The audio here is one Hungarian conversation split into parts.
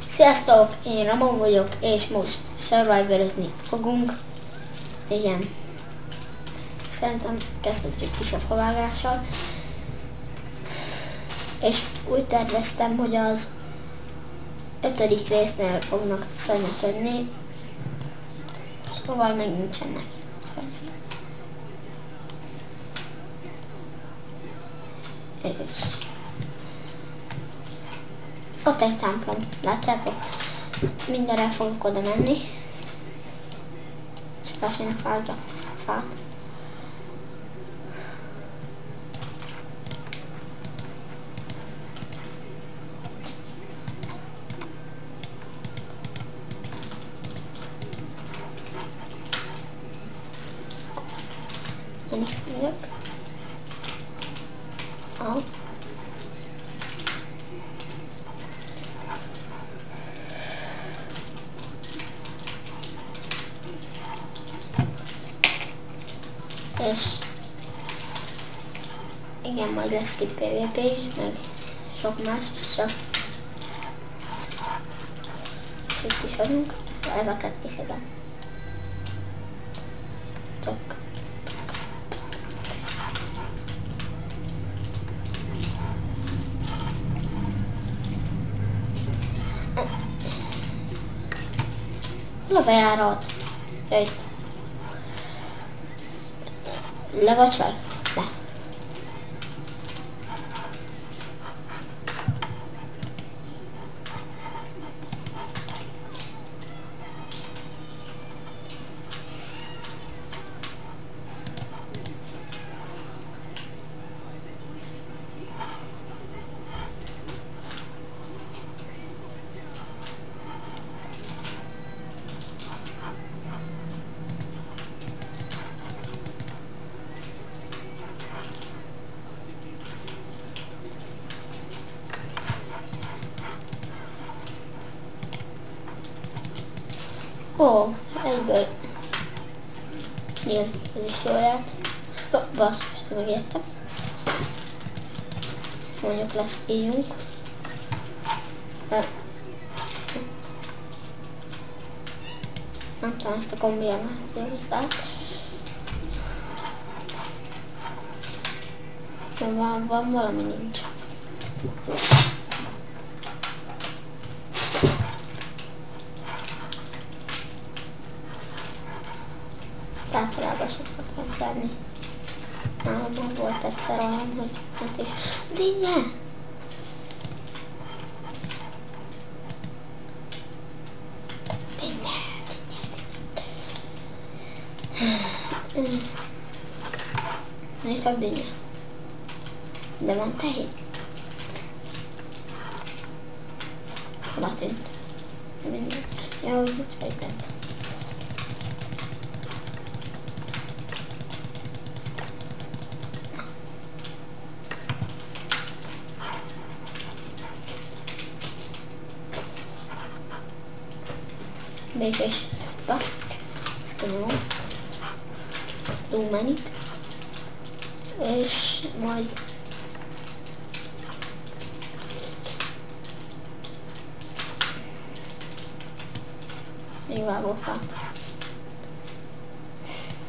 Sziasztok, én Ramon vagyok, és most survivorozni fogunk. Igen. Szerintem kezdhetjük is a favágással. És úgy terveztem, hogy az 5. résznél fognak szörnyek jönni. Szóval még nincsenek szörnyek. És ott egy templom, látjátok? Mindenre fogok oda menni. Csak azt vágja a fát. Én is megyek. És igen, majd lesz ki PvP is, meg sok más is, csak és itt is vagyunk, szóval ezeket kiszedem. Csak hol a bejárat? Ja, itt. Le vagy fel? Le. Ó, egyből. Igen, ez is jól járt. Basszus, megértem. Mondjuk lesz íjunk. Nem tudom, ezt a kombinációt. Van valami nincs. Általában szoktak megtenni. Nálam volt egyszer olyan, hogy ott is dinnye! Dinnye. Nincs csak dinnye. De van tehén. Hova tűnt? Minden. Ja, úgy itt vagy bent. Békés. Ezt kinyomom. Too many-t. És majd még vágófát.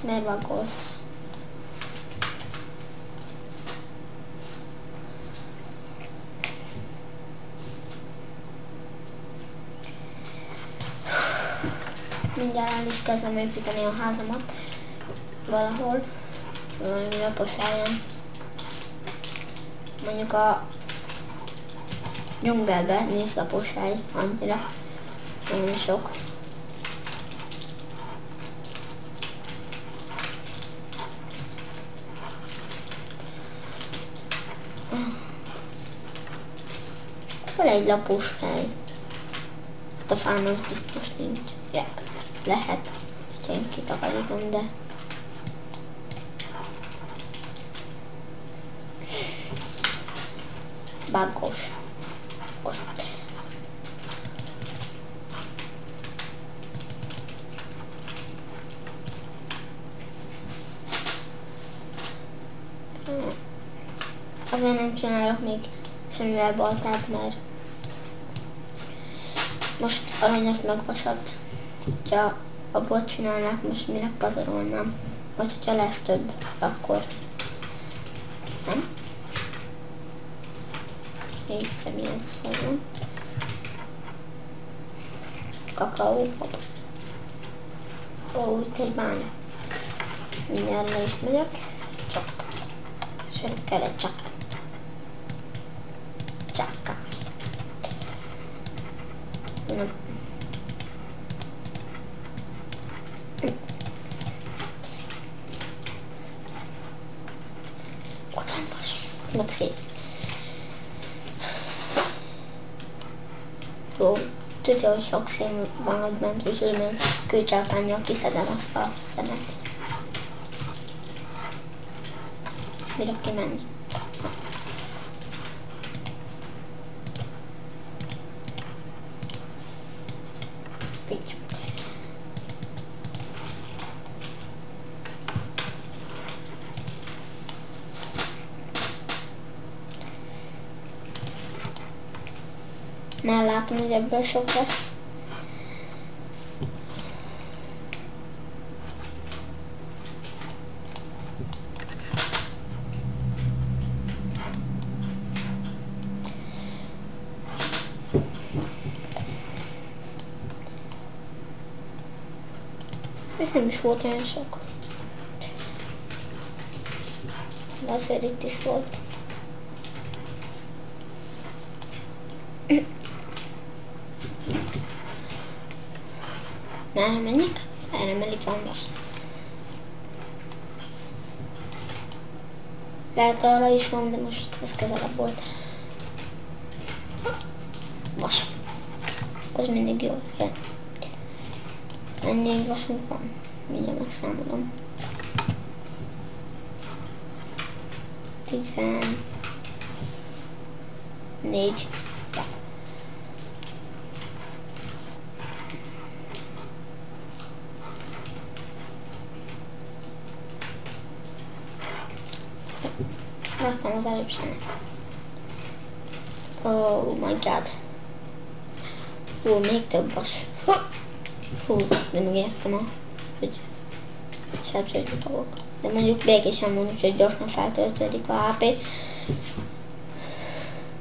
Miért vágolsz? Mindjárt el is kezdem építeni a házamat valahol, valami napos helyen. Mondjuk a dzsungelben nincs lapos hely annyira, nagyon sok. Fel egy lapos hely. Hát a fán az biztos nincs. Ja, lehet, hogy én kitakarítom, de baggos. Most. Azért nem csinálok még semmivel baltát, mert most aranyat meg vasat, hogyha abból csinálnák, most minek pazarolnám. Vagy hogyha lesz több, akkor nem. 4 személyen szólom. Kakaó. Ó, itt egy bánya. Mindjárt le is megyek. Csak. Sőt, kell egy csak. Csáka. Nem. Ott van vas. Meg szép. Jó, tudja, hogy sok szén van ott bent, úgyhogy még kőcsákánnyal kiszedem azt a szemet. Mire kimenni? Így. Már látom, hogy ebből sok lesz. Ez nem is volt olyan sok. De azért itt is volt. Merre menjek? Erre, mert itt van most. Lehet arra is van, de most ez közelebb volt. Vas. Az mindig jó. Jön. Mennyi vasunk van? Mindjárt megszámolom. 14. Ja. Láttam az előbb szemet. Oh my god. Hú, még több vas. Hú, nem megértem, hogy sebződni fogok. De mondjuk békésen van, úgyhogy gyorsan feltöltődik a HP.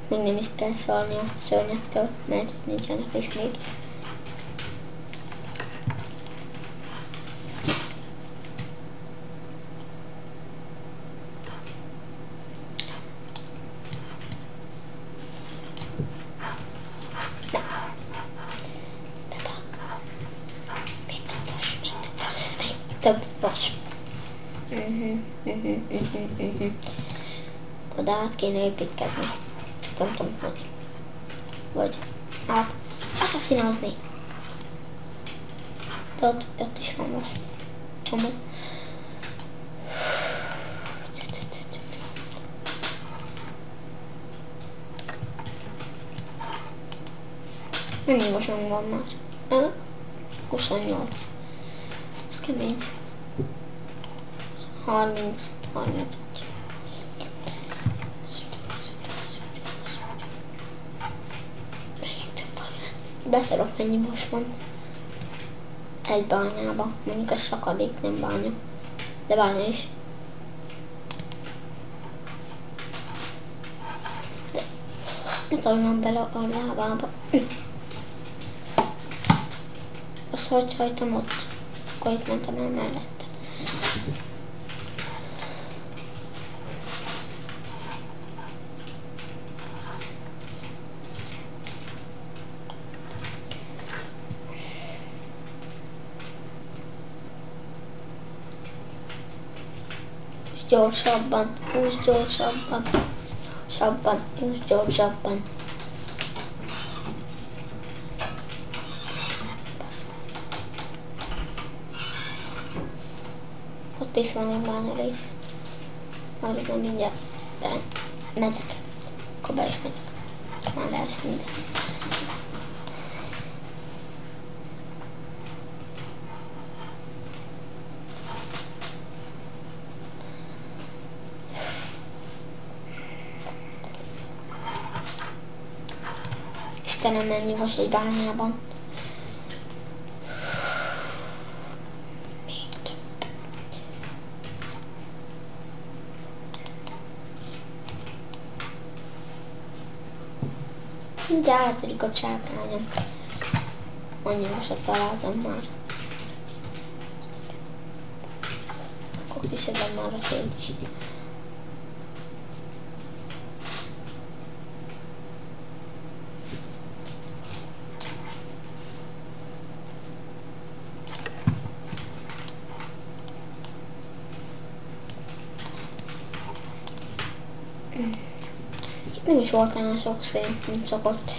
Még nem is kell szólni a szörnyektől, mert nincsenek is még. Több vas. Oda át kéne építkezni. Csak nem tudom, hogy. Vagy át asszaszínozni. De ott is van vas. Csomó. Mennyi vasunk van már? 28. Ez kemény. 31. Beszarok, mennyi most van. Egy bányába. Mondjuk ez szakadék, nem bánya. De bánya is. De ne tolnom bele a lábába. Azt hogy hagytam ott? Akkor itt mentem el mellette. Gyorsabban, húzz gyorsabban, húzz gyorsabban. Ott is van egy bánya rész. Azért nem mindjárt megyek. Akkor be is megyek. Már lesz minden. Istenem, mennyi vas egy bányában. Még több. Mindjárt eltörik a csákányom. Annyi vasat találtam már. Akkor kiszedem már a szént is. Itt nem is volt olyan sok szén, mint szokott.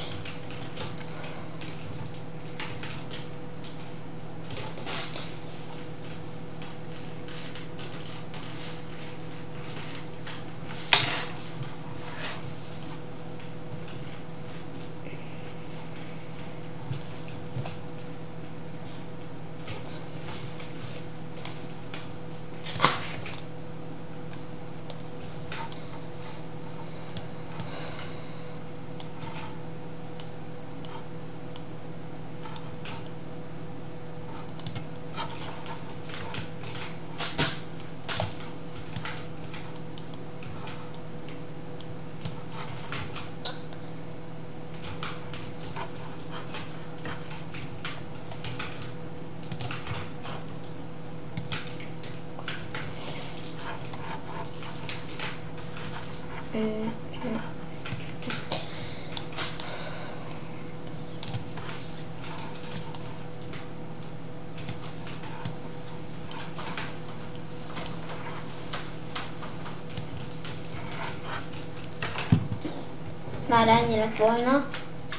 Már ennyi lett volna.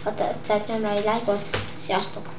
Ha tetszett, nyomd rá egy lájkot. Sziasztok!